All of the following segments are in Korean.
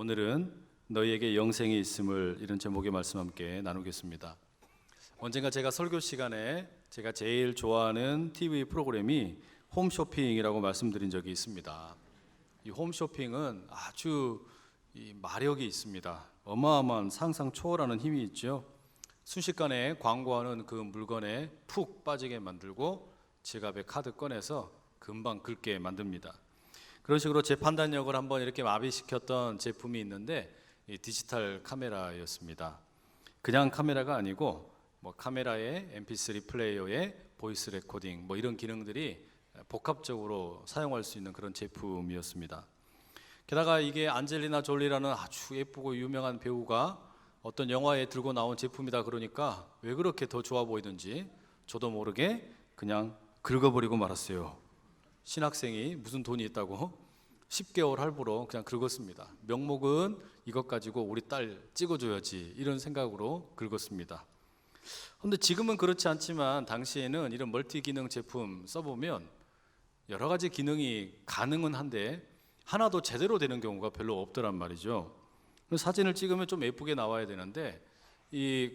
오늘은 너희에게 영생이 있음을 이런 제목의 말씀 함께 나누겠습니다. 언젠가 제가 설교 시간에 제가 제일 좋아하는 TV 프로그램이 홈쇼핑이라고 말씀드린 적이 있습니다. 이 홈쇼핑은 아주 마력이 있습니다. 어마어마한 상상 초월하는 힘이 있죠. 순식간에 광고하는 그 물건에 푹 빠지게 만들고 지갑에 카드 꺼내서 금방 긁게 만듭니다. 그런 식으로 제 판단력을 한번 이렇게 마비시켰던 제품이 있는데 이 디지털 카메라였습니다. 그냥 카메라가 아니고 카메라에 MP3 플레이어에 보이스 레코딩 이런 기능들이 복합적으로 사용할 수 있는 그런 제품이었습니다. 게다가 이게 안젤리나 졸리라는 아주 예쁘고 유명한 배우가 어떤 영화에 들고 나온 제품이다 그러니까 왜 그렇게 더 좋아 보이든지 저도 모르게 그냥 긁어버리고 말았어요. 신학생이 무슨 돈이 있다고 10개월 할부로 그냥 긁었습니다. 명목은 이것 가지고 우리 딸 찍어줘야지 이런 생각으로 긁었습니다. 그런데 지금은 그렇지 않지만 당시에는 이런 멀티 기능 제품 써보면 여러 가지 기능이 가능은 한데 하나도 제대로 되는 경우가 별로 없더란 말이죠. 사진을 찍으면 좀 예쁘게 나와야 되는데 이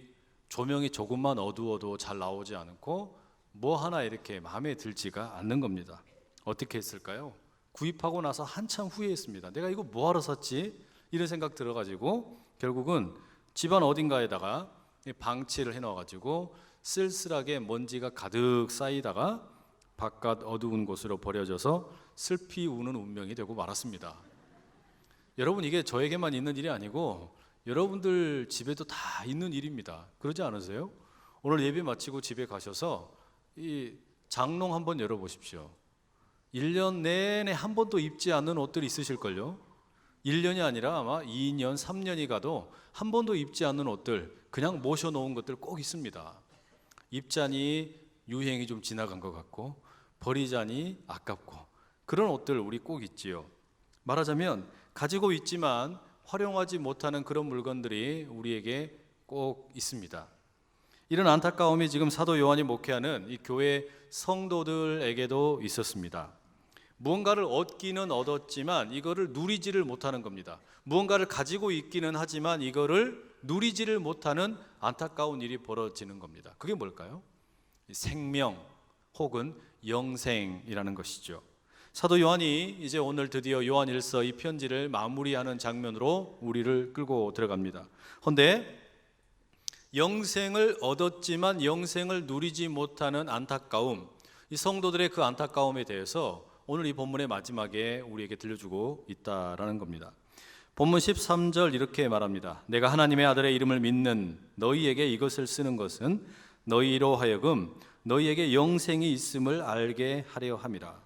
조명이 조금만 어두워도 잘 나오지 않고 하나 이렇게 마음에 들지가 않는 겁니다. 어떻게 했을까요? 구입하고 나서 한참 후회했습니다. 내가 이거 뭐하러 샀지? 이런 생각 들어가지고 결국은 집안 어딘가에다가 방치를 해놔가지고 쓸쓸하게 먼지가 가득 쌓이다가 바깥 어두운 곳으로 버려져서 슬피 우는 운명이 되고 말았습니다. 여러분, 이게 저에게만 있는 일이 아니고 여러분들 집에도 다 있는 일입니다. 그러지 않으세요? 오늘 예배 마치고 집에 가셔서 이 장롱 한번 열어보십시오. 1년 내내 한 번도 입지 않는 옷들이 있으실걸요. 1년이 아니라 아마 2년, 3년이 가도 한 번도 입지 않는 옷들, 그냥 모셔놓은 것들 꼭 있습니다. 입자니 유행이 좀 지나간 것 같고 버리자니 아깝고 그런 옷들 우리 꼭 있지요. 말하자면 가지고 있지만 활용하지 못하는 그런 물건들이 우리에게 꼭 있습니다. 이런 안타까움이 지금 사도 요한이 목회하는 이 교회 성도들에게도 있었습니다. 무언가를 얻기는 얻었지만 이거를 누리지를 못하는 겁니다. 무언가를 가지고 있기는 하지만 이거를 누리지를 못하는 안타까운 일이 벌어지는 겁니다. 그게 뭘까요? 생명 혹은 영생이라는 것이죠. 사도 요한이 이제 오늘 드디어 요한일서 이 편지를 마무리하는 장면으로 우리를 끌고 들어갑니다. 그런데 영생을 얻었지만 영생을 누리지 못하는 안타까움, 이 성도들의 그 안타까움에 대해서 오늘 이 본문의 마지막에 우리에게 들려주고 있다라는 겁니다. 본문 13절 이렇게 말합니다. 내가 하나님의 아들의 이름을 믿는 너희에게 이것을 쓰는 것은 너희로 하여금 너희에게 영생이 있음을 알게 하려 함이라.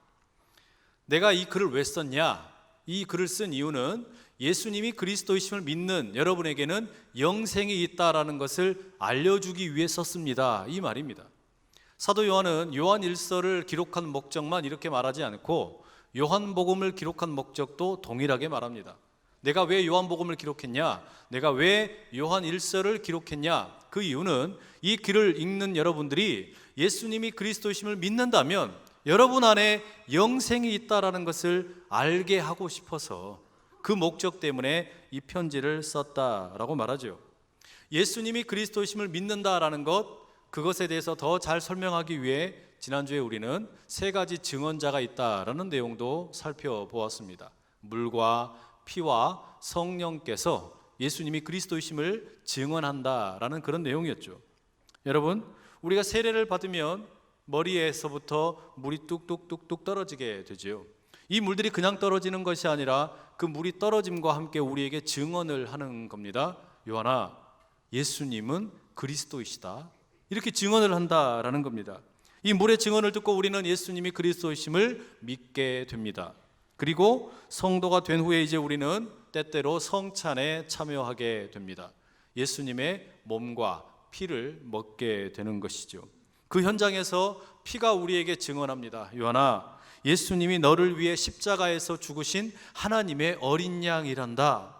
내가 이 글을 왜 썼냐? 이 글을 쓴 이유는 예수님이 그리스도이심을 믿는 여러분에게는 영생이 있다라는 것을 알려주기 위해 썼습니다. 이 말입니다. 사도 요한은 요한일서를 기록한 목적만 이렇게 말하지 않고 요한복음을 기록한 목적도 동일하게 말합니다. 내가 왜 요한복음을 기록했냐? 내가 왜 요한일서를 기록했냐? 그 이유는 이 글을 읽는 여러분들이 예수님이 그리스도이심을 믿는다면 여러분 안에 영생이 있다라는 것을 알게 하고 싶어서 그 목적 때문에 이 편지를 썼다라고 말하죠. 예수님이 그리스도이심을 믿는다라는 것, 그것에 대해서 더 잘 설명하기 위해 지난주에 우리는 3가지 증언자가 있다라는 내용도 살펴보았습니다. 물과 피와 성령께서 예수님이 그리스도이심을 증언한다라는 그런 내용이었죠. 여러분, 우리가 세례를 받으면 머리에서부터 물이 뚝뚝뚝뚝 떨어지게 되죠. 이 물들이 그냥 떨어지는 것이 아니라 그 물이 떨어짐과 함께 우리에게 증언을 하는 겁니다. 요한아, 예수님은 그리스도이시다. 이렇게 증언을 한다라는 겁니다. 이 물의 증언을 듣고 우리는 예수님이 그리스도이심을 믿게 됩니다. 그리고 성도가 된 후에 이제 우리는 때때로 성찬에 참여하게 됩니다. 예수님의 몸과 피를 먹게 되는 것이죠. 그 현장에서 피가 우리에게 증언합니다. 요한아, 예수님이 너를 위해 십자가에서 죽으신 하나님의 어린 양이란다.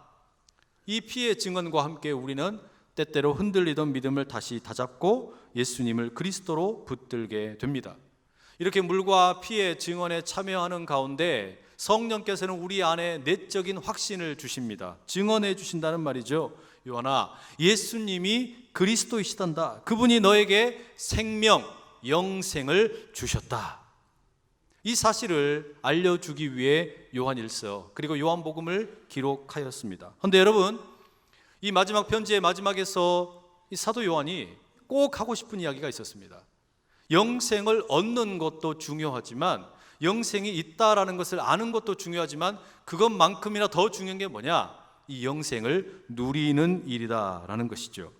이 피의 증언과 함께 우리는 때때로 흔들리던 믿음을 다시 다잡고 예수님을 그리스도로 붙들게 됩니다. 이렇게 물과 피의 증언에 참여하는 가운데 성령께서는 우리 안에 내적인 확신을 주십니다. 증언해 주신다는 말이죠. 요한아, 예수님이 그리스도이시단다. 그분이 너에게 생명, 영생을 주셨다. 이 사실을 알려주기 위해 요한일서 그리고 요한복음을 기록하였습니다. 그런데 여러분, 이 마지막 편지의 마지막에서 이 사도 요한이 꼭 하고 싶은 이야기가 있었습니다. 영생을 얻는 것도 중요하지만, 영생이 있다라는 것을 아는 것도 중요하지만, 그것만큼이나 더 중요한 게 뭐냐? 이 영생을 누리는 일이다라는 것이죠.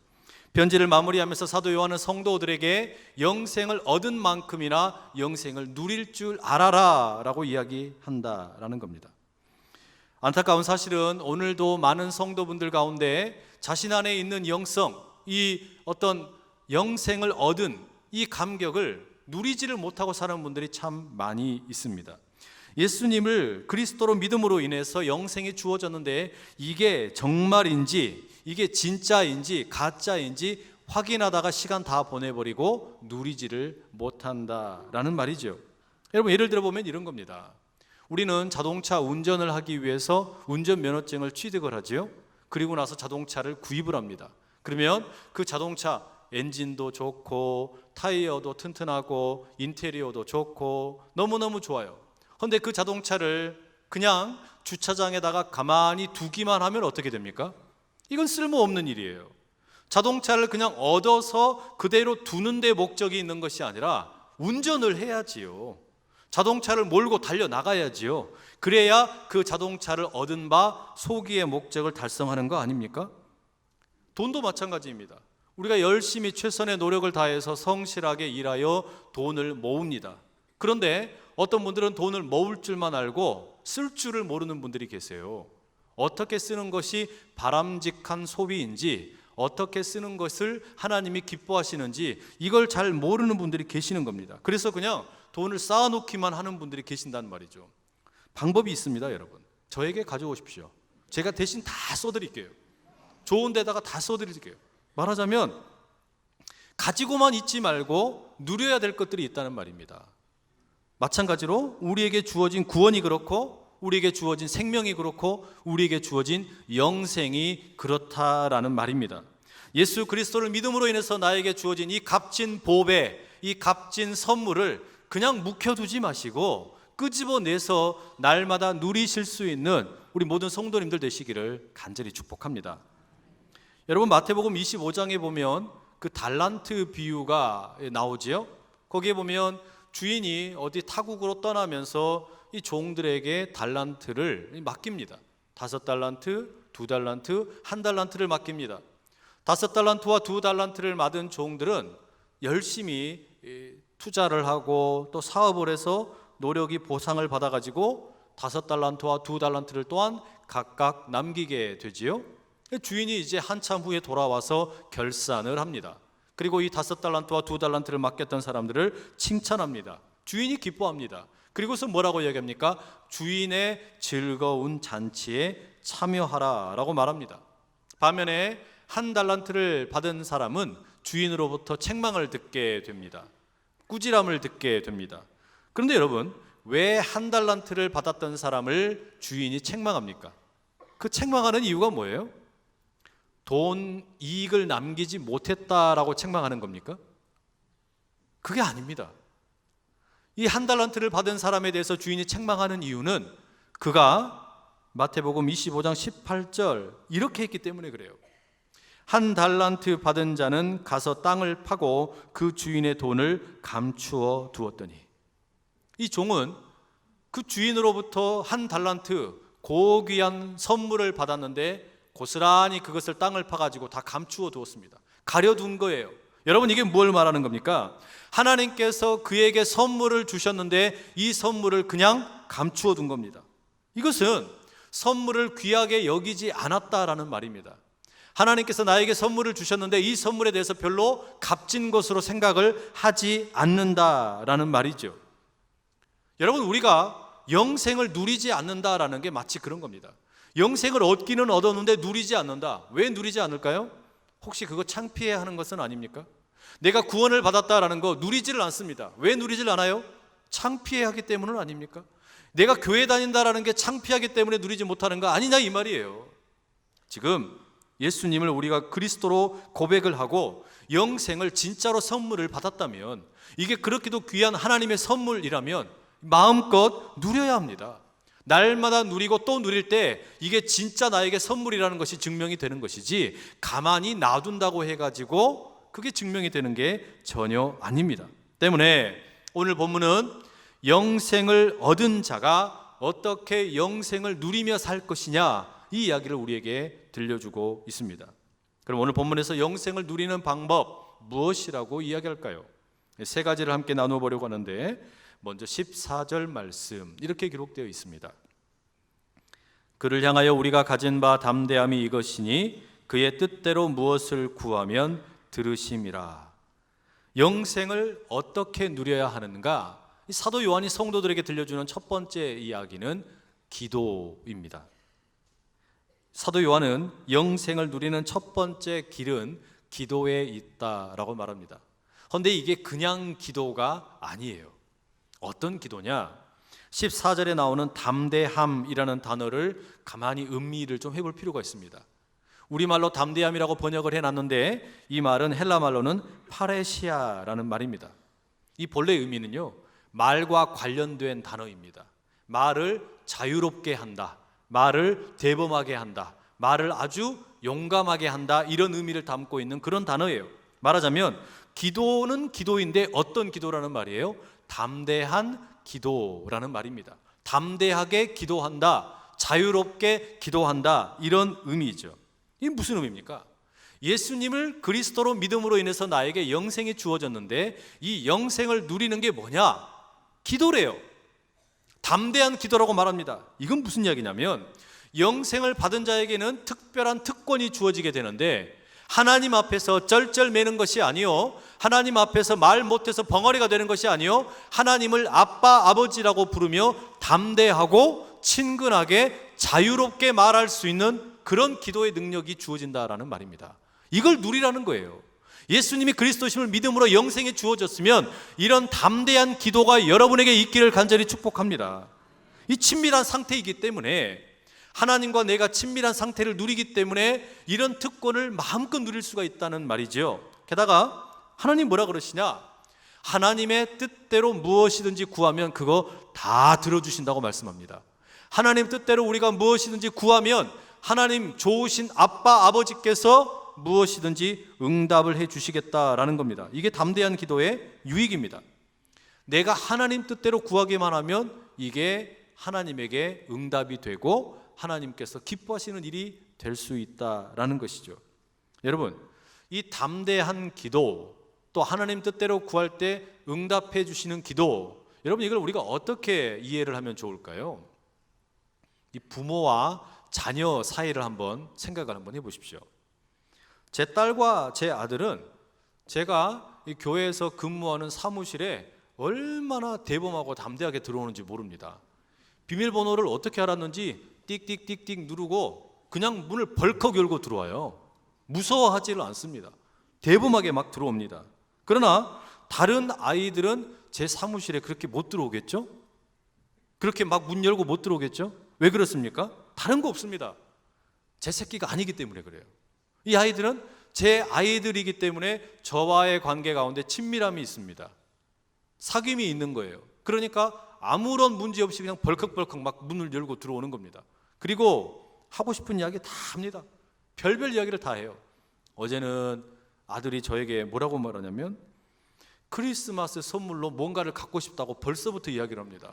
편지를 마무리하면서 사도 요한은 성도들에게 영생을 얻은 만큼이나 영생을 누릴 줄 알아라 라고 이야기한다라는 겁니다. 안타까운 사실은 오늘도 많은 성도분들 가운데 자신 안에 있는 영성, 이 어떤 영생을 얻은 이 감격을 누리지를 못하고 사는 분들이 참 많이 있습니다. 예수님을 그리스도로 믿음으로 인해서 영생이 주어졌는데 이게 정말인지, 이게 진짜인지 가짜인지 확인하다가 시간 다 보내버리고 누리지를 못한다라는 말이죠. 여러분, 예를 들어보면 이런 겁니다. 우리는 자동차 운전을 하기 위해서 운전면허증을 취득을 하지요. 그리고 나서 자동차를 구입을 합니다. 그러면 그 자동차 엔진도 좋고 타이어도 튼튼하고 인테리어도 좋고 너무너무 좋아요. 그런데 그 자동차를 그냥 주차장에다가 가만히 두기만 하면 어떻게 됩니까? 이건 쓸모없는 일이에요. 자동차를 그냥 얻어서 그대로 두는 데 목적이 있는 것이 아니라 운전을 해야지요. 자동차를 몰고 달려나가야지요. 그래야 그 자동차를 얻은 바 소기의 목적을 달성하는 거 아닙니까? 돈도 마찬가지입니다. 우리가 열심히 최선의 노력을 다해서 성실하게 일하여 돈을 모읍니다. 그런데 어떤 분들은 돈을 모을 줄만 알고 쓸 줄을 모르는 분들이 계세요. 어떻게 쓰는 것이 바람직한 소비인지, 어떻게 쓰는 것을 하나님이 기뻐하시는지 이걸 잘 모르는 분들이 계시는 겁니다. 그래서 그냥 돈을 쌓아놓기만 하는 분들이 계신다는 말이죠. 방법이 있습니다, 여러분. 저에게 가져오십시오. 제가 대신 다 써드릴게요. 좋은 데다가 다 써드릴게요. 말하자면 가지고만 있지 말고 누려야 될 것들이 있다는 말입니다. 마찬가지로 우리에게 주어진 구원이 그렇고, 우리에게 주어진 생명이 그렇고, 우리에게 주어진 영생이 그렇다라는 말입니다. 예수 그리스도를 믿음으로 인해서 나에게 주어진 이 값진 보배, 이 값진 선물을 그냥 묵혀두지 마시고 끄집어내서 날마다 누리실 수 있는 우리 모든 성도님들 되시기를 간절히 축복합니다. 여러분, 마태복음 25장에 보면 그 달란트 비유가 나오지요. 거기에 보면 주인이 어디 타국으로 떠나면서 이 종들에게 달란트를 맡깁니다. 5달란트, 2달란트, 1달란트를 맡깁니다. 5달란트와 2달란트를 맡은 종들은 열심히 투자를 하고 또 사업을 해서 노력이 보상을 받아가지고 5달란트와 2달란트를 또한 각각 남기게 되지요. 주인이 이제 한참 후에 돌아와서 결산을 합니다. 그리고 이 5달란트와 2달란트를 맡겼던 사람들을 칭찬합니다. 주인이 기뻐합니다. 그리고서 뭐라고 이야기합니까? 주인의 즐거운 잔치에 참여하라 라고 말합니다. 반면에 1달란트를 받은 사람은 주인으로부터 책망을 듣게 됩니다. 꾸지람을 듣게 됩니다. 그런데 여러분, 왜 1달란트를 받았던 사람을 주인이 책망합니까? 그 책망하는 이유가 뭐예요? 돈 이익을 남기지 못했다라고 책망하는 겁니까? 그게 아닙니다. 이 1달란트를 받은 사람에 대해서 주인이 책망하는 이유는 그가 마태복음 25장 18절 이렇게 했기 때문에 그래요. 1달란트 받은 자는 가서 땅을 파고 그 주인의 돈을 감추어 두었더니, 이 종은 그 주인으로부터 1달란트 고귀한 선물을 받았는데 고스란히 그것을 땅을 파가지고 다 감추어 두었습니다. 가려둔 거예요. 여러분, 이게 뭘 말하는 겁니까? 하나님께서 그에게 선물을 주셨는데 이 선물을 그냥 감추어 둔 겁니다. 이것은 선물을 귀하게 여기지 않았다라는 말입니다. 하나님께서 나에게 선물을 주셨는데 이 선물에 대해서 별로 값진 것으로 생각을 하지 않는다라는 말이죠. 여러분, 우리가 영생을 누리지 않는다라는 게 마치 그런 겁니다. 영생을 얻기는 얻었는데 누리지 않는다. 왜 누리지 않을까요? 혹시 그거 창피해 하는 것은 아닙니까? 내가 구원을 받았다라는 거 누리지를 않습니다. 왜 누리질 않아요? 창피해 하기 때문은 아닙니까? 내가 교회 다닌다라는 게 창피하기 때문에 누리지 못하는 거 아니냐 이 말이에요. 지금 예수님을 우리가 그리스도로 고백을 하고 영생을 진짜로 선물을 받았다면, 이게 그렇게도 귀한 하나님의 선물이라면 마음껏 누려야 합니다. 날마다 누리고 또 누릴 때 이게 진짜 나에게 선물이라는 것이 증명이 되는 것이지, 가만히 놔둔다고 해가지고 그게 증명이 되는 게 전혀 아닙니다. 때문에 오늘 본문은 영생을 얻은 자가 어떻게 영생을 누리며 살 것이냐, 이 이야기를 우리에게 들려주고 있습니다. 그럼 오늘 본문에서 영생을 누리는 방법 무엇이라고 이야기할까요? 세 가지를 함께 나누어 보려고 하는데, 먼저 14절 말씀 이렇게 기록되어 있습니다. 그를 향하여 우리가 가진 바 담대함이 이것이니 그의 뜻대로 무엇을 구하면 들으심이라. 영생을 어떻게 누려야 하는가? 사도 요한이 성도들에게 들려주는 첫 번째 이야기는 기도입니다. 사도 요한은 영생을 누리는 첫 번째 길은 기도에 있다라고 말합니다. 그런데 이게 그냥 기도가 아니에요. 어떤 기도냐? 14절에 나오는 담대함이라는 단어를 가만히 음미를 좀 해볼 필요가 있습니다. 우리말로 담대함이라고 번역을 해놨는데 이 말은 헬라 말로는 파레시아라는 말입니다. 이 본래 의미는요, 말과 관련된 단어입니다. 말을 자유롭게 한다, 말을 대범하게 한다, 말을 아주 용감하게 한다, 이런 의미를 담고 있는 그런 단어예요. 말하자면 기도는 기도인데 어떤 기도라는 말이에요? 담대한 기도라는 말입니다. 담대하게 기도한다, 자유롭게 기도한다, 이런 의미죠. 이게 무슨 의미입니까? 예수님을 그리스도로 믿음으로 인해서 나에게 영생이 주어졌는데 이 영생을 누리는 게 뭐냐? 기도래요. 담대한 기도라고 말합니다. 이건 무슨 이야기냐면, 영생을 받은 자에게는 특별한 특권이 주어지게 되는데, 하나님 앞에서 쩔쩔매는 것이 아니요, 하나님 앞에서 말 못해서 벙어리가 되는 것이 아니요, 하나님을 아빠, 아버지라고 부르며 담대하고 친근하게 자유롭게 말할 수 있는 그런 기도의 능력이 주어진다라는 말입니다. 이걸 누리라는 거예요. 예수님이 그리스도심을 믿음으로 영생이 주어졌으면 이런 담대한 기도가 여러분에게 있기를 간절히 축복합니다. 이 친밀한 상태이기 때문에, 하나님과 내가 친밀한 상태를 누리기 때문에 이런 특권을 마음껏 누릴 수가 있다는 말이죠. 게다가 하나님 뭐라 그러시냐? 하나님의 뜻대로 무엇이든지 구하면 그거 다 들어주신다고 말씀합니다. 하나님 뜻대로 우리가 무엇이든지 구하면 하나님 좋으신 아빠, 아버지께서 무엇이든지 응답을 해 주시겠다라는 겁니다. 이게 담대한 기도의 유익입니다. 내가 하나님 뜻대로 구하기만 하면 이게 하나님에게 응답이 되고 하나님께서 기뻐하시는 일이 될 수 있다라는 것이죠. 여러분, 이 담대한 기도, 또 하나님 뜻대로 구할 때 응답해 주시는 기도, 여러분 이걸 우리가 어떻게 이해를 하면 좋을까요? 이 부모와 자녀 사이를 한번 생각을 한번 해보십시오. 제 딸과 제 아들은 제가 이 교회에서 근무하는 사무실에 얼마나 대범하고 담대하게 들어오는지 모릅니다. 비밀번호를 어떻게 알았는지 띡띡띡띡 누르고 그냥 문을 벌컥 열고 들어와요. 무서워하지를 않습니다. 대범하게 막 들어옵니다. 그러나 다른 아이들은 제 사무실에 그렇게 못 들어오겠죠? 그렇게 막 문 열고 못 들어오겠죠? 왜 그렇습니까? 다른 거 없습니다. 제 새끼가 아니기 때문에 그래요. 이 아이들은 제 아이들이기 때문에 저와의 관계 가운데 친밀함이 있습니다. 사귐이 있는 거예요. 그러니까 아무런 문제 없이 그냥 벌컥벌컥 막 문을 열고 들어오는 겁니다. 그리고 하고 싶은 이야기 다 합니다. 별별 이야기를 다 해요. 어제는 아들이 저에게 뭐라고 말하냐면 크리스마스 선물로 뭔가를 갖고 싶다고 벌써부터 이야기를 합니다.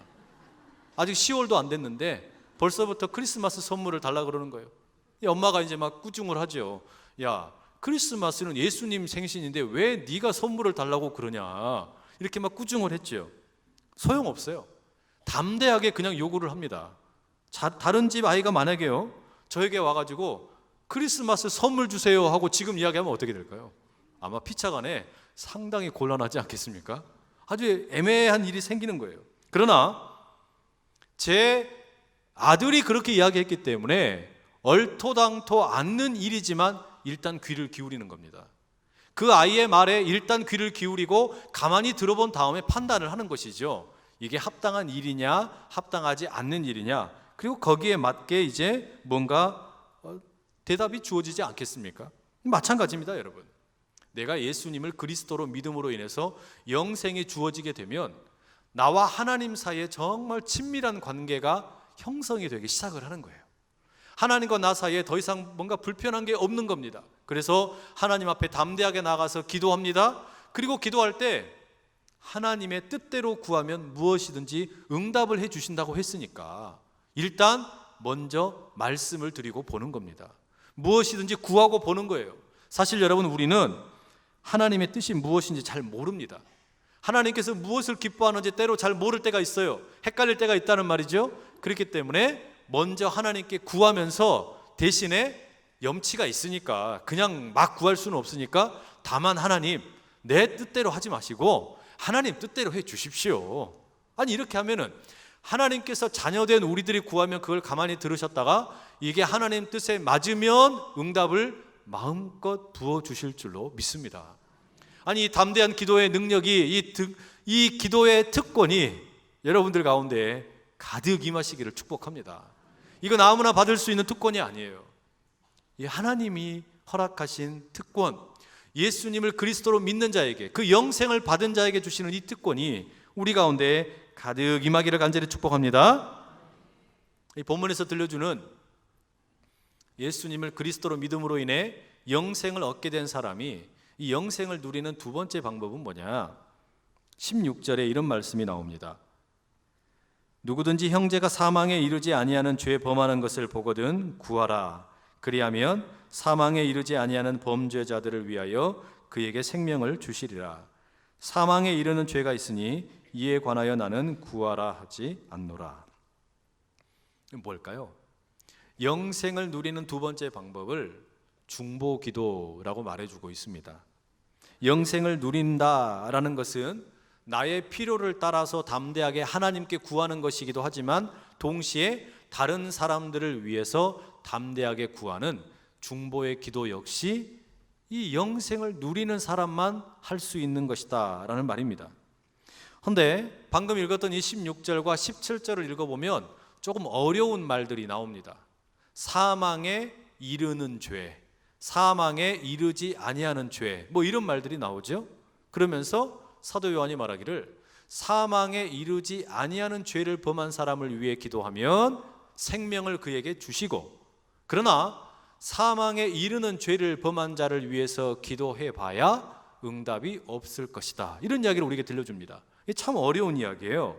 아직 10월도 안 됐는데 벌써부터 크리스마스 선물을 달라 그러는 거예요. 엄마가 이제 막 꾸중을 하죠. 야, 크리스마스는 예수님 생신인데 왜 네가 선물을 달라고 그러냐, 이렇게 막 꾸중을 했죠. 소용없어요. 담대하게 그냥 요구를 합니다. 다른 집 아이가 만약에요, 저에게 와가지고 크리스마스 선물 주세요 하고 지금 이야기하면 어떻게 될까요? 아마 피차간에 상당히 곤란하지 않겠습니까? 아주 애매한 일이 생기는 거예요. 그러나 제 아들이 그렇게 이야기했기 때문에 얼토당토 않는 일이지만 일단 귀를 기울이는 겁니다. 그 아이의 말에 일단 귀를 기울이고 가만히 들어본 다음에 판단을 하는 것이죠. 이게 합당한 일이냐, 합당하지 않는 일이냐, 그리고 거기에 맞게 이제 뭔가 대답이 주어지지 않겠습니까? 마찬가지입니다, 여러분. 내가 예수님을 그리스도로 믿음으로 인해서 영생이 주어지게 되면 나와 하나님 사이에 정말 친밀한 관계가 형성이 되기 시작을 하는 거예요. 하나님과 나 사이에 더 이상 뭔가 불편한 게 없는 겁니다. 그래서 하나님 앞에 담대하게 나가서 기도합니다. 그리고 기도할 때 하나님의 뜻대로 구하면 무엇이든지 응답을 해 주신다고 했으니까 일단 먼저 말씀을 드리고 보는 겁니다. 무엇이든지 구하고 보는 거예요. 사실 여러분, 우리는 하나님의 뜻이 무엇인지 잘 모릅니다. 하나님께서 무엇을 기뻐하는지 때로 잘 모를 때가 있어요. 헷갈릴 때가 있다는 말이죠. 그렇기 때문에 먼저 하나님께 구하면서 대신에 염치가 있으니까 그냥 막 구할 수는 없으니까 다만 하나님, 내 뜻대로 하지 마시고 하나님 뜻대로 해 주십시오. 아니, 이렇게 하면은 하나님께서 자녀된 우리들이 구하면 그걸 가만히 들으셨다가 이게 하나님 뜻에 맞으면 응답을 마음껏 부어주실 줄로 믿습니다. 아니, 이 담대한 기도의 능력이, 이 기도의 특권이 여러분들 가운데 가득 임하시기를 축복합니다. 이건 아무나 받을 수 있는 특권이 아니에요. 이 하나님이 허락하신 특권, 예수님을 그리스도로 믿는 자에게, 그 영생을 받은 자에게 주시는 이 특권이 우리 가운데 가득 임하기를 간절히 축복합니다. 이 본문에서 들려주는 예수님을 그리스도로 믿음으로 인해 영생을 얻게 된 사람이 이 영생을 누리는 두 번째 방법은 뭐냐? 16절에 이런 말씀이 나옵니다. 누구든지 형제가 사망에 이르지 아니하는 죄 범하는 것을 보거든 구하라. 그리하면 사망에 이르지 아니하는 범죄자들을 위하여 그에게 생명을 주시리라. 사망에 이르는 죄가 있으니 이에 관하여 나는 구하라 하지 않노라. 뭘까요? 영생을 누리는 두 번째 방법을 중보기도라고 말해주고 있습니다. 영생을 누린다라는 것은 나의 필요를 따라서 담대하게 하나님께 구하는 것이기도 하지만 동시에 다른 사람들을 위해서 담대하게 구하는 중보의 기도 역시 이 영생을 누리는 사람만 할 수 있는 것이다 라는 말입니다. 그런데 방금 읽었던 이 16절과 17절을 읽어보면 조금 어려운 말들이 나옵니다. 사망에 이르는 죄, 사망에 이르지 아니하는 죄, 뭐 이런 말들이 나오죠. 그러면서 사도 요한이 말하기를 사망에 이르지 아니하는 죄를 범한 사람을 위해 기도하면 생명을 그에게 주시고, 그러나 사망에 이르는 죄를 범한 자를 위해서 기도해 봐야 응답이 없을 것이다, 이런 이야기를 우리에게 들려줍니다. 이게 참 어려운 이야기예요.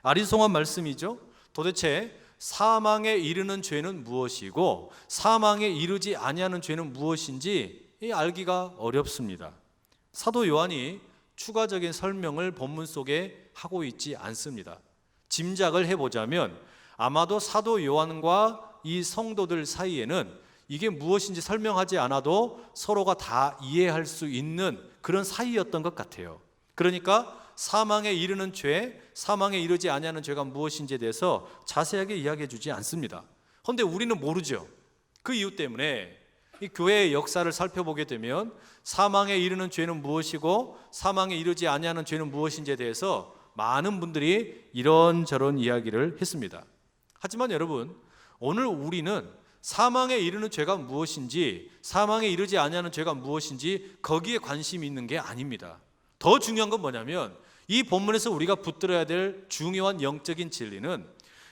아리송한 말씀이죠. 도대체 사망에 이르는 죄는 무엇이고 사망에 이르지 아니하는 죄는 무엇인지 알기가 어렵습니다. 사도 요한이 추가적인 설명을 본문 속에 하고 있지 않습니다. 짐작을 해보자면 아마도 사도 요한과 이 성도들 사이에는 이게 무엇인지 설명하지 않아도 서로가 다 이해할 수 있는 그런 사이였던 것 같아요. 그러니까 사망에 이르는 죄, 사망에 이르지 아니하는 죄가 무엇인지에 대해서 자세하게 이야기해 주지 않습니다. 그런데 우리는 모르죠. 그 이유 때문에 이 교회의 역사를 살펴보게 되면 사망에 이르는 죄는 무엇이고 사망에 이르지 아니하는 죄는 무엇인지에 대해서 많은 분들이 이런저런 이야기를 했습니다. 하지만 여러분, 오늘 우리는 사망에 이르는 죄가 무엇인지, 사망에 이르지 아니하는 죄가 무엇인지 거기에 관심이 있는 게 아닙니다. 더 중요한 건 뭐냐면 이 본문에서 우리가 붙들어야 될 중요한 영적인 진리는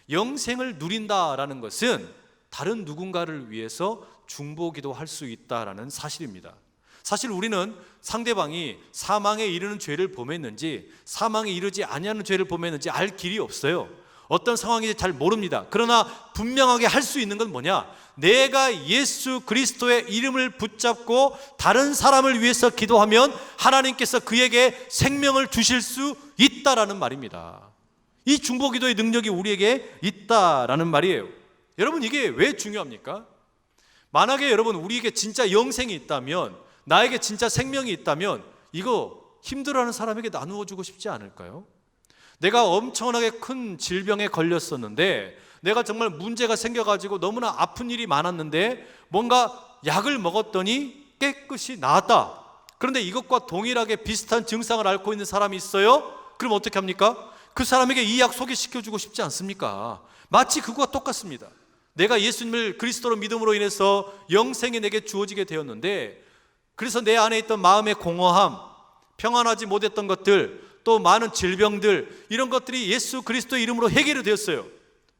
영생을 누린다라는 것은 다른 누군가를 위해서 중보기도 할 수 있다라는 사실입니다. 사실 우리는 상대방이 사망에 이르는 죄를 범했는지 사망에 이르지 아니하는 죄를 범했는지 알 길이 없어요. 어떤 상황인지 잘 모릅니다. 그러나 분명하게 할 수 있는 건 뭐냐? 내가 예수 그리스도의 이름을 붙잡고 다른 사람을 위해서 기도하면 하나님께서 그에게 생명을 주실 수 있다라는 말입니다. 이 중보기도의 능력이 우리에게 있다라는 말이에요. 여러분, 이게 왜 중요합니까? 만약에 여러분 우리에게 진짜 영생이 있다면, 나에게 진짜 생명이 있다면 이거 힘들어하는 사람에게 나누어 주고 싶지 않을까요? 내가 엄청나게 큰 질병에 걸렸었는데, 내가 정말 문제가 생겨가지고 너무나 아픈 일이 많았는데 뭔가 약을 먹었더니 깨끗이 나았다. 그런데 이것과 동일하게 비슷한 증상을 앓고 있는 사람이 있어요. 그럼 어떻게 합니까? 그 사람에게 이 약 소개시켜주고 싶지 않습니까? 마치 그거와 똑같습니다. 내가 예수님을 그리스도로 믿음으로 인해서 영생이 내게 주어지게 되었는데, 그래서 내 안에 있던 마음의 공허함, 평안하지 못했던 것들, 또 많은 질병들, 이런 것들이 예수 그리스도의 이름으로 해결이 되었어요.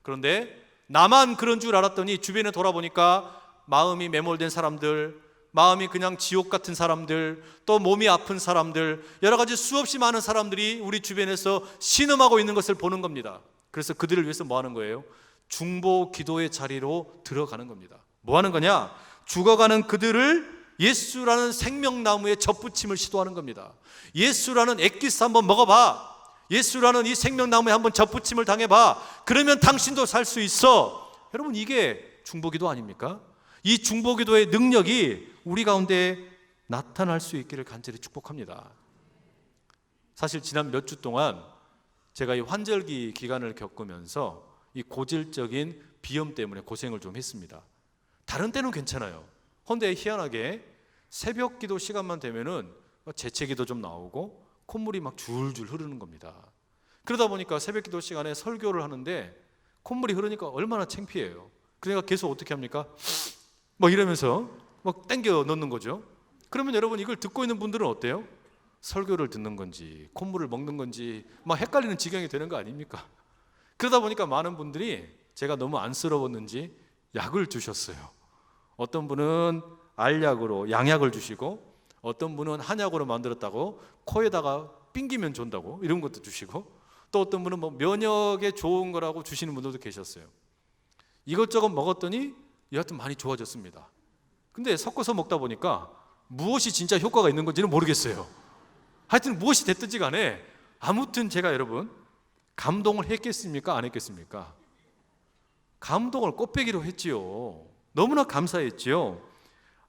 그런데 나만 그런 줄 알았더니 주변에 돌아보니까 마음이 매몰된 사람들, 마음이 그냥 지옥 같은 사람들, 또 몸이 아픈 사람들, 여러 가지 수없이 많은 사람들이 우리 주변에서 신음하고 있는 것을 보는 겁니다. 그래서 그들을 위해서 뭐 하는 거예요? 중보 기도의 자리로 들어가는 겁니다. 뭐 하는 거냐? 죽어가는 그들을 예수라는 생명나무에 접붙임을 시도하는 겁니다. 예수라는 엑기스 한번 먹어봐. 예수라는 이 생명나무에 한번 접붙임을 당해봐. 그러면 당신도 살 수 있어. 여러분, 이게 중보기도 아닙니까? 이 중보기도의 능력이 우리 가운데 나타날 수 있기를 간절히 축복합니다. 사실 지난 몇 주 동안 제가 이 환절기 기간을 겪으면서 이 고질적인 비염 때문에 고생을 좀 했습니다. 다른 때는 괜찮아요. 그런데 희한하게 새벽 기도 시간만 되면은 재채기도 좀 나오고 콧물이 막 줄줄 흐르는 겁니다. 그러다 보니까 새벽 기도 시간에 설교를 하는데 콧물이 흐르니까 얼마나 창피해요. 그러니까 계속 어떻게 합니까? 막 이러면서 막 땡겨 넣는 거죠. 그러면 여러분, 이걸 듣고 있는 분들은 어때요? 설교를 듣는 건지 콧물을 먹는 건지 막 헷갈리는 지경이 되는 거 아닙니까? 그러다 보니까 많은 분들이 제가 너무 안쓰러웠는지 약을 주셨어요. 어떤 분은 알약으로 양약을 주시고, 어떤 분은 한약으로 만들었다고 코에다가 삥기면 좋다고 이런 것도 주시고, 또 어떤 분은 뭐 면역에 좋은 거라고 주시는 분들도 계셨어요. 이것저것 먹었더니 여하튼 많이 좋아졌습니다. 근데 섞어서 먹다 보니까 무엇이 진짜 효과가 있는 건지는 모르겠어요. 하여튼 무엇이 됐든지 간에 아무튼 제가 여러분 감동을 했겠습니까? 안 했겠습니까? 감동을 꽃배기로 했지요. 너무나 감사했지요.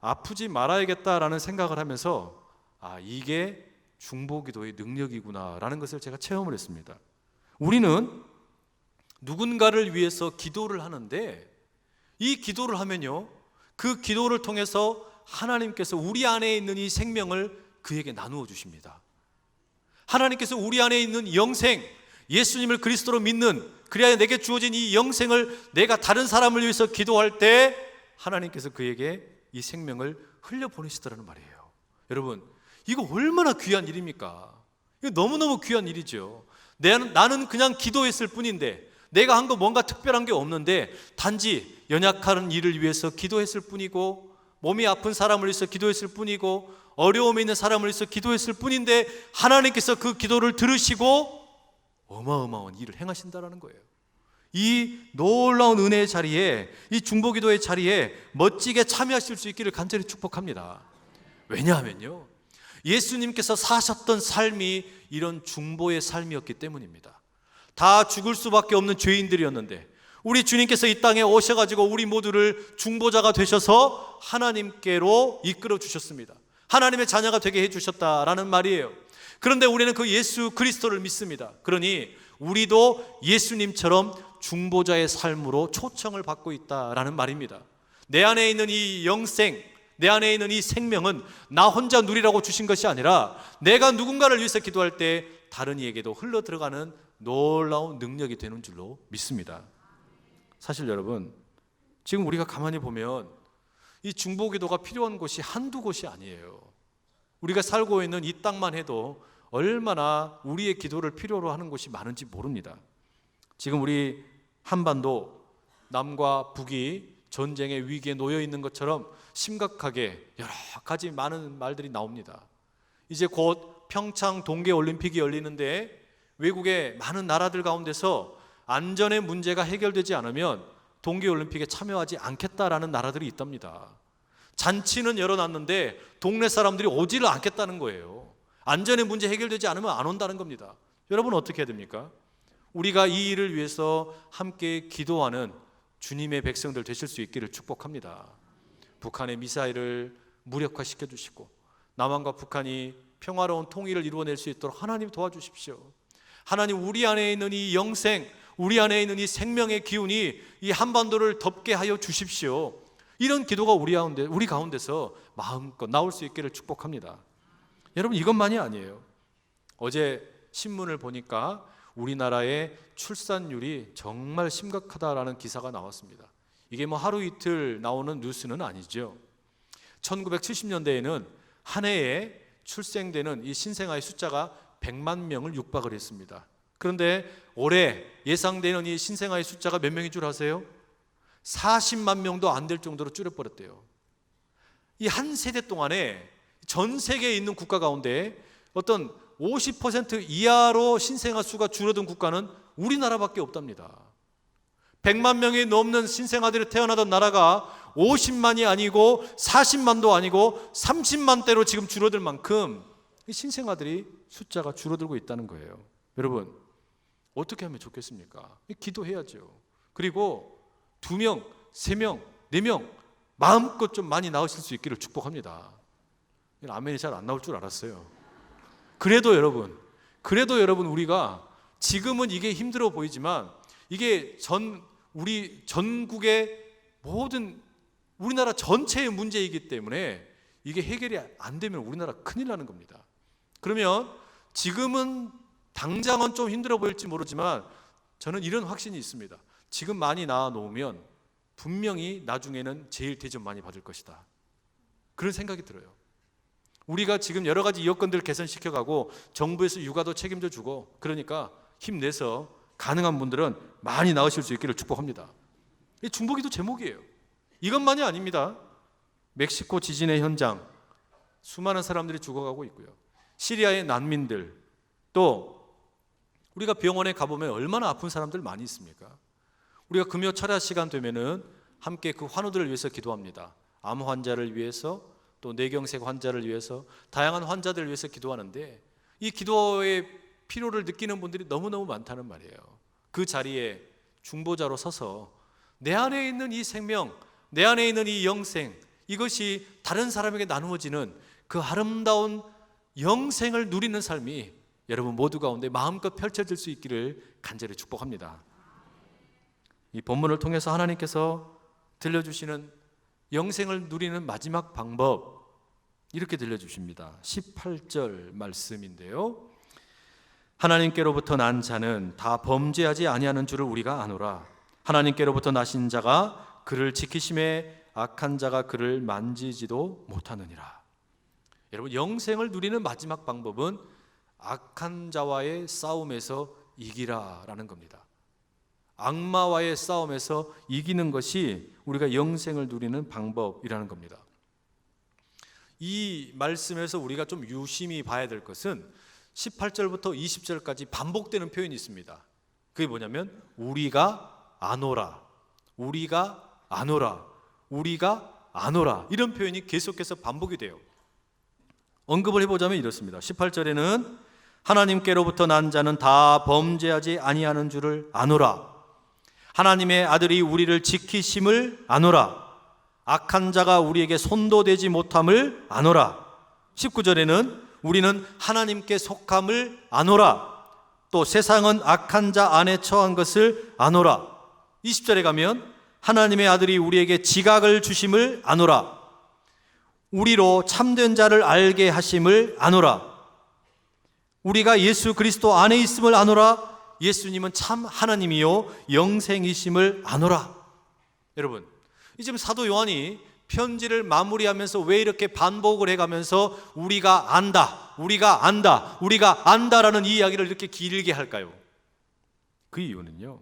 아프지 말아야겠다라는 생각을 하면서 이게 중보기도의 능력이구나 라는 것을 제가 체험을 했습니다. 우리는 누군가를 위해서 기도를 하는데, 이 기도를 하면요, 그 기도를 통해서 하나님께서 우리 안에 있는 이 생명을 그에게 나누어 주십니다. 하나님께서 우리 안에 있는 영생, 예수님을 그리스도로 믿는, 그래야 내게 주어진 이 영생을 내가 다른 사람을 위해서 기도할 때 하나님께서 그에게 이 생명을 흘려보내시더라는 말이에요. 여러분, 이거 얼마나 귀한 일입니까? 이거 너무너무 귀한 일이죠. 나는 그냥 기도했을 뿐인데, 내가 한 거 뭔가 특별한 게 없는데 단지 연약한 이를 위해서 기도했을 뿐이고, 몸이 아픈 사람을 위해서 기도했을 뿐이고, 어려움에 있는 사람을 위해서 기도했을 뿐인데 하나님께서 그 기도를 들으시고 어마어마한 일을 행하신다라는 거예요. 이 놀라운 은혜의 자리에, 이 중보기도의 자리에 멋지게 참여하실 수 있기를 간절히 축복합니다. 왜냐하면요, 예수님께서 사셨던 삶이 이런 중보의 삶이었기 때문입니다. 다 죽을 수밖에 없는 죄인들이었는데 우리 주님께서 이 땅에 오셔가지고 우리 모두를 중보자가 되셔서 하나님께로 이끌어 주셨습니다. 하나님의 자녀가 되게 해주셨다라는 말이에요. 그런데 우리는 그 예수 그리스도를 믿습니다. 그러니 우리도 예수님처럼 중보자의 삶으로 초청을 받고 있다라는 말입니다. 내 안에 있는 이 영생, 내 안에 있는 이 생명은 나 혼자 누리라고 주신 것이 아니라 내가 누군가를 위해서 기도할 때 다른 이에게도 흘러 들어가는 놀라운 능력이 되는 줄로 믿습니다. 사실 여러분, 지금 우리가 가만히 보면 이 중보기도가 필요한 곳이 한두 곳이 아니에요. 우리가 살고 있는 이 땅만 해도 얼마나 우리의 기도를 필요로 하는 곳이 많은지 모릅니다. 지금 우리 한반도 남과 북이 전쟁의 위기에 놓여 있는 것처럼 심각하게 여러 가지 많은 말들이 나옵니다. 이제 곧 평창 동계올림픽이 열리는데 외국의 많은 나라들 가운데서 안전의 문제가 해결되지 않으면 동계올림픽에 참여하지 않겠다라는 나라들이 있답니다. 잔치는 열어놨는데 동네 사람들이 오지를 않겠다는 거예요. 안전의 문제 해결되지 않으면 안 온다는 겁니다. 여러분, 어떻게 해야 됩니까? 우리가 이 일을 위해서 함께 기도하는 주님의 백성들 되실 수 있기를 축복합니다. 북한의 미사일을 무력화시켜 주시고 남한과 북한이 평화로운 통일을 이루어낼 수 있도록 하나님 도와주십시오. 하나님, 우리 안에 있는 이 영생, 우리 안에 있는 이 생명의 기운이 이 한반도를 덮게 하여 주십시오. 이런 기도가 우리 가운데서 마음껏 나올 수 있기를 축복합니다. 여러분, 이것만이 아니에요. 어제 신문을 보니까 우리나라의 출산율이 정말 심각하다라는 기사가 나왔습니다. 이게 뭐 하루 이틀 나오는 뉴스는 아니죠. 1970년대에는 한 해에 출생되는 이 신생아의 숫자가 100만 명을 육박을 했습니다. 그런데 올해 예상되는 이 신생아의 숫자가 몇 명인 줄 아세요? 40만 명도 안 될 정도로 줄여버렸대요. 이 한 세대 동안에 전 세계에 있는 국가 가운데 어떤 50% 이하로 신생아 수가 줄어든 국가는 우리나라밖에 없답니다. 100만 명이 넘는 신생아들이 태어나던 나라가 50만이 아니고 40만도 아니고 30만대로 지금 줄어들 만큼 신생아들이 숫자가 줄어들고 있다는 거예요. 여러분, 어떻게 하면 좋겠습니까? 기도해야죠. 그리고 2명, 3명, 4명 마음껏 좀 많이 낳으실 수 있기를 축복합니다. 아멘이 잘 안 나올 줄 알았어요. 그래도 여러분 우리가 지금은 이게 힘들어 보이지만 이게 우리 전국의 모든 우리나라 전체의 문제이기 때문에 이게 해결이 안 되면 우리나라 큰일 나는 겁니다. 그러면 지금은 당장은 좀 힘들어 보일지 모르지만 저는 이런 확신이 있습니다. 지금 많이 낳아 놓으면 분명히 나중에는 제일 대접 많이 받을 것이다. 그런 생각이 들어요. 우리가 지금 여러 가지 여건들을 개선시켜가고 정부에서 육아도 책임져 주고 그러니까 힘내서 가능한 분들은 많이 낳으실 수 있기를 축복합니다. 이 중보기도 제목이에요. 이것만이 아닙니다. 멕시코 지진의 현장 수많은 사람들이 죽어가고 있고요. 시리아의 난민들, 또 우리가 병원에 가보면 얼마나 아픈 사람들 많이 있습니까? 우리가 금요 철야 시간 되면은 함께 그 환우들을 위해서 기도합니다. 암 환자를 위해서, 또 뇌경색 환자를 위해서, 다양한 환자들을 위해서 기도하는데 이 기도의 필요를 느끼는 분들이 너무너무 많다는 말이에요. 그 자리에 중보자로 서서 내 안에 있는 이 생명, 내 안에 있는 이 영생, 이것이 다른 사람에게 나누어지는 그 아름다운 영생을 누리는 삶이 여러분 모두 가운데 마음껏 펼쳐질 수 있기를 간절히 축복합니다. 이 본문을 통해서 하나님께서 들려주시는 영생을 누리는 마지막 방법 이렇게 들려주십니다. 18절 말씀인데요. 하나님께로부터 난 자는 다 범죄하지 아니하는 줄을 우리가 아노라. 하나님께로부터 나신 자가 그를 지키심에 악한 자가 그를 만지지도 못하느니라. 여러분, 영생을 누리는 마지막 방법은 악한 자와의 싸움에서 이기라라는 겁니다. 악마와의 싸움에서 이기는 것이 우리가 영생을 누리는 방법이라는 겁니다. 이 말씀에서 우리가 좀 유심히 봐야 될 것은 18절부터 20절까지 반복되는 표현이 있습니다. 그게 뭐냐면 우리가 아노라, 우리가 아노라, 우리가 아노라, 이런 표현이 계속해서 반복이 돼요. 언급을 해보자면 이렇습니다. 18절에는 하나님께로부터 난 자는 다 범죄하지 아니하는 줄을 아노라. 하나님의 아들이 우리를 지키심을 아노라. 악한 자가 우리에게 손도 대지 못함을 아노라. 19절에는 우리는 하나님께 속함을 아노라. 또 세상은 악한 자 안에 처한 것을 아노라. 20절에 가면 하나님의 아들이 우리에게 지각을 주심을 아노라. 우리로 참된 자를 알게 하심을 아노라. 우리가 예수 그리스도 안에 있음을 아노라. 예수님은 참 하나님이요 영생이심을 아노라. 여러분, 지금 사도 요한이 편지를 마무리하면서 왜 이렇게 반복을 해가면서 우리가 안다, 우리가 안다, 우리가 안다라는 이 이야기를 이렇게 길게 할까요? 그 이유는요,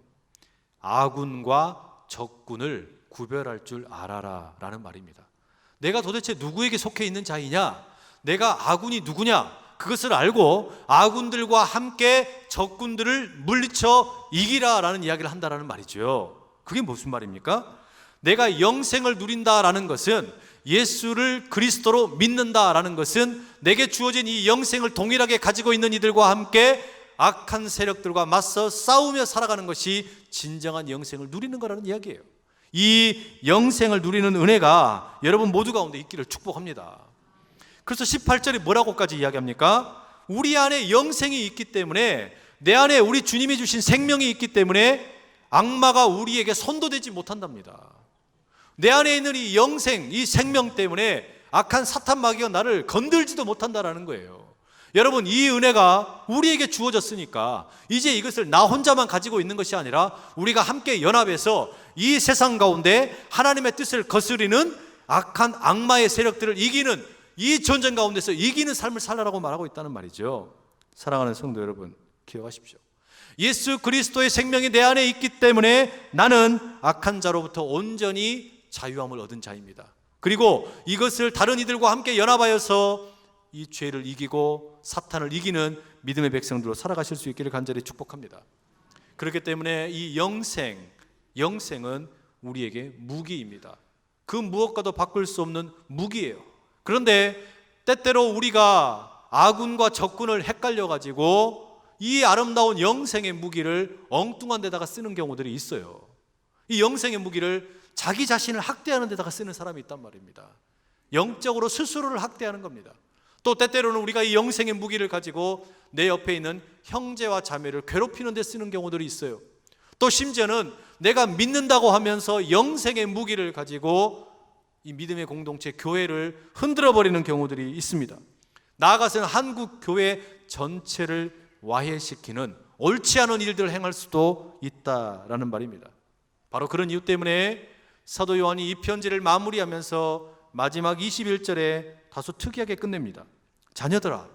아군과 적군을 구별할 줄 알아라 라는 말입니다. 내가 도대체 누구에게 속해 있는 자이냐, 내가 아군이 누구냐, 그것을 알고 아군들과 함께 적군들을 물리쳐 이기라라는 이야기를 한다라는 말이죠. 그게 무슨 말입니까? 내가 영생을 누린다라는 것은, 예수를 그리스도로 믿는다라는 것은 내게 주어진 이 영생을 동일하게 가지고 있는 이들과 함께 악한 세력들과 맞서 싸우며 살아가는 것이 진정한 영생을 누리는 거라는 이야기예요. 이 영생을 누리는 은혜가 여러분 모두 가운데 있기를 축복합니다. 그래서 18절이 뭐라고까지 이야기합니까? 우리 안에 영생이 있기 때문에, 내 안에 우리 주님이 주신 생명이 있기 때문에 악마가 우리에게 손도 대지 못한답니다. 내 안에 있는 이 영생, 이 생명 때문에 악한 사탄 마귀가 나를 건들지도 못한다라는 거예요. 여러분, 이 은혜가 우리에게 주어졌으니까 이제 이것을 나 혼자만 가지고 있는 것이 아니라 우리가 함께 연합해서 이 세상 가운데 하나님의 뜻을 거스리는 악한 악마의 세력들을 이기는, 이 전쟁 가운데서 이기는 삶을 살라라고 말하고 있다는 말이죠. 사랑하는 성도 여러분, 기억하십시오. 예수 그리스도의 생명이 내 안에 있기 때문에 나는 악한 자로부터 온전히 자유함을 얻은 자입니다. 그리고 이것을 다른 이들과 함께 연합하여서 이 죄를 이기고 사탄을 이기는 믿음의 백성들로 살아가실 수 있기를 간절히 축복합니다. 그렇기 때문에 이 영생은 우리에게 무기입니다. 그 무엇과도 바꿀 수 없는 무기예요. 그런데 때때로 우리가 아군과 적군을 헷갈려가지고 이 아름다운 영생의 무기를 엉뚱한 데다가 쓰는 경우들이 있어요. 이 영생의 무기를 자기 자신을 학대하는 데다가 쓰는 사람이 있단 말입니다. 영적으로 스스로를 학대하는 겁니다. 또 때때로는 우리가 이 영생의 무기를 가지고 내 옆에 있는 형제와 자매를 괴롭히는 데 쓰는 경우들이 있어요. 또 심지어는 내가 믿는다고 하면서 영생의 무기를 가지고 이 믿음의 공동체 교회를 흔들어 버리는 경우들이 있습니다. 나아가서는 한국 교회 전체를 와해시키는 옳지 않은 일들을 행할 수도 있다라는 말입니다. 바로 그런 이유 때문에 사도 요한이 이 편지를 마무리하면서 마지막 21절에 다소 특이하게 끝냅니다. 자녀들아,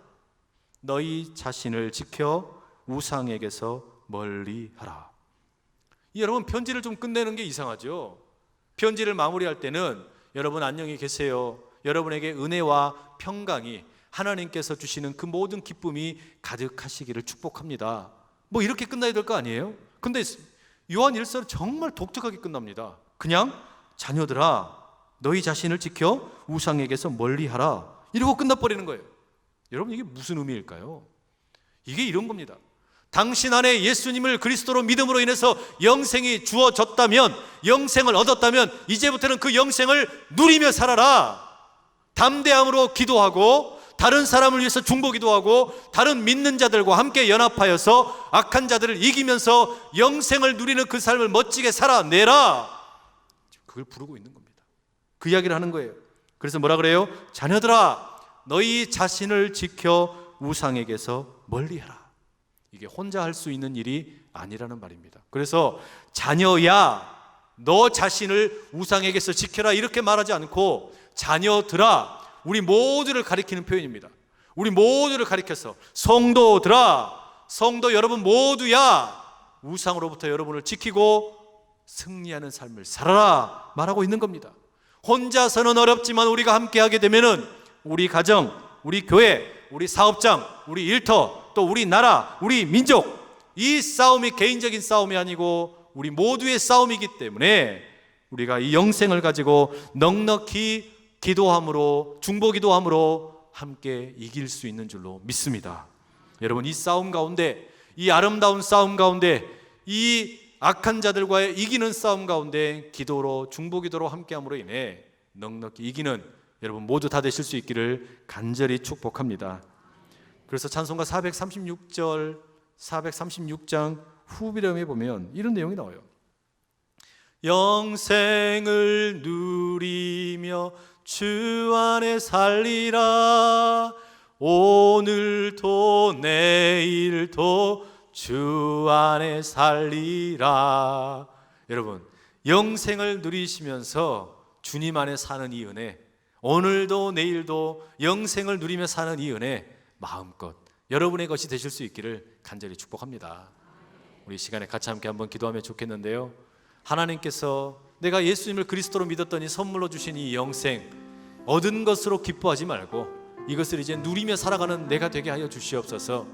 너희 자신을 지켜 우상에게서 멀리하라. 여러분, 편지를 좀 끝내는 게 이상하죠. 편지를 마무리할 때는 여러분 안녕히 계세요, 여러분에게 은혜와 평강이, 하나님께서 주시는 그 모든 기쁨이 가득하시기를 축복합니다, 뭐 이렇게 끝나야 될 거 아니에요? 근데 요한 1서는 정말 독특하게 끝납니다. 그냥 자녀들아, 너희 자신을 지켜 우상에게서 멀리하라, 이러고 끝나버리는 거예요. 여러분, 이게 무슨 의미일까요? 이게 이런 겁니다. 당신 안에 예수님을 그리스도로 믿음으로 인해서 영생이 주어졌다면, 영생을 얻었다면 이제부터는 그 영생을 누리며 살아라. 담대함으로 기도하고 다른 사람을 위해서 중보기도 하고 다른 믿는 자들과 함께 연합하여서 악한 자들을 이기면서 영생을 누리는 그 삶을 멋지게 살아내라. 그걸 부르고 있는 겁니다. 그 이야기를 하는 거예요. 그래서 뭐라 그래요? 자녀들아, 너희 자신을 지켜 우상에게서 멀리하라. 이게 혼자 할 수 있는 일이 아니라는 말입니다. 그래서 자녀야, 너 자신을 우상에게서 지켜라, 이렇게 말하지 않고 자녀들아, 우리 모두를 가리키는 표현입니다. 우리 모두를 가리켜서 성도들아, 성도 여러분 모두야, 우상으로부터 여러분을 지키고 승리하는 삶을 살아라 말하고 있는 겁니다. 혼자서는 어렵지만 우리가 함께하게 되면은 우리 가정, 우리 교회, 우리 사업장, 우리 일터, 또 우리 나라, 우리 민족, 이 싸움이 개인적인 싸움이 아니고 우리 모두의 싸움이기 때문에 우리가 이 영생을 가지고 넉넉히 기도함으로, 중보기도함으로 함께 이길 수 있는 줄로 믿습니다. 여러분, 이 싸움 가운데, 이 아름다운 싸움 가운데, 이 악한 자들과의 이기는 싸움 가운데 기도로, 중보기도로 함께함으로 인해 넉넉히 이기는 여러분 모두 다 되실 수 있기를 간절히 축복합니다. 그래서 찬송가 436장 후비령에 보면 이런 내용이 나와요. 영생을 누리며 주 안에 살리라, 오늘도 내일도 주 안에 살리라. 여러분, 영생을 누리시면서 주님 안에 사는 이 은혜, 오늘도 내일도 영생을 누리며 사는 이 은혜, 마음껏 여러분의 것이 되실 수 있기를 간절히 축복합니다. 우리 시간에 같이 함께 한번 기도하면 좋겠는데요, 하나님께서 내가 예수님을 그리스도로 믿었더니 선물로 주신 이 영생, 얻은 것으로 기뻐하지 말고 이것을 이제 누리며 살아가는 내가 되게 하여 주시옵소서.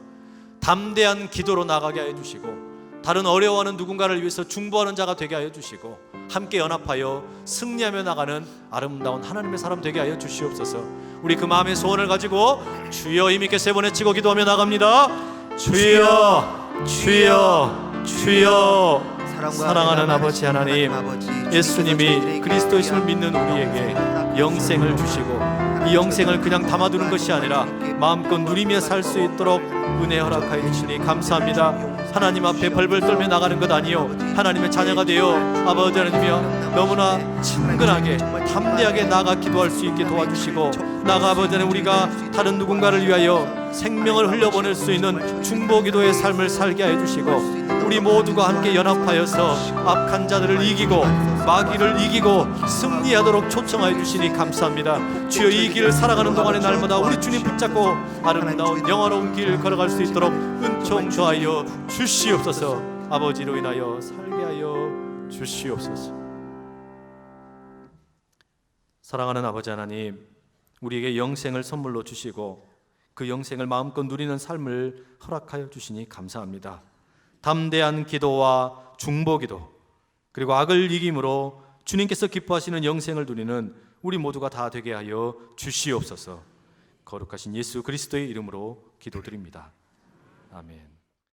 담대한 기도로 나가게 하여 주시고 다른 어려워하는 누군가를 위해서 중보하는 자가 되게 하여 주시고 함께 연합하여 승리하며 나가는 아름다운 하나님의 사람 되게 하여 주시옵소서. 우리 그 마음의 소원을 가지고 주여 힘있게 세 번 외치고 기도하며 나갑니다. 주여, 주여, 주여. 사랑하는 아버지 하나님, 예수님이 그리스도이심을 믿는 우리에게 영생을 주시고 이 영생을 그냥 담아두는 것이 아니라 마음껏 누리며 살 수 있도록 은혜 허락하여 주시니 감사합니다. 하나님 앞에 벌벌 떨며 나가는 것 아니요 하나님의 자녀가 되어 아버지 하나님이여 너무나 친근하게 담대하게 나아가 기도할 수 있게 도와주시고, 나아가 아버지 하나님 우리가 다른 누군가를 위하여 생명을 흘려보낼 수 있는 중보기도의 삶을 살게 해주시고, 우리 모두가 함께 연합하여서 악한 자들을 이기고 마귀를 이기고 승리하도록 초청하여 주시니 감사합니다. 주여, 이 길을 살아가는 동안의 날마다 우리 주님 붙잡고 아름다운 영화로운 길 걸어갈 수 있도록 은총 더하여 주시옵소서. 아버지로 인하여 살게 하여 주시옵소서. 사랑하는 아버지 하나님, 우리에게 영생을 선물로 주시고 그 영생을 마음껏 누리는 삶을 허락하여 주시니 감사합니다. 담대한 기도와 중보기도, 그리고 악을 이김으로 주님께서 기뻐하시는 영생을 누리는 우리 모두가 다 되게 하여 주시옵소서. 거룩하신 예수 그리스도의 이름으로 기도드립니다. 아멘.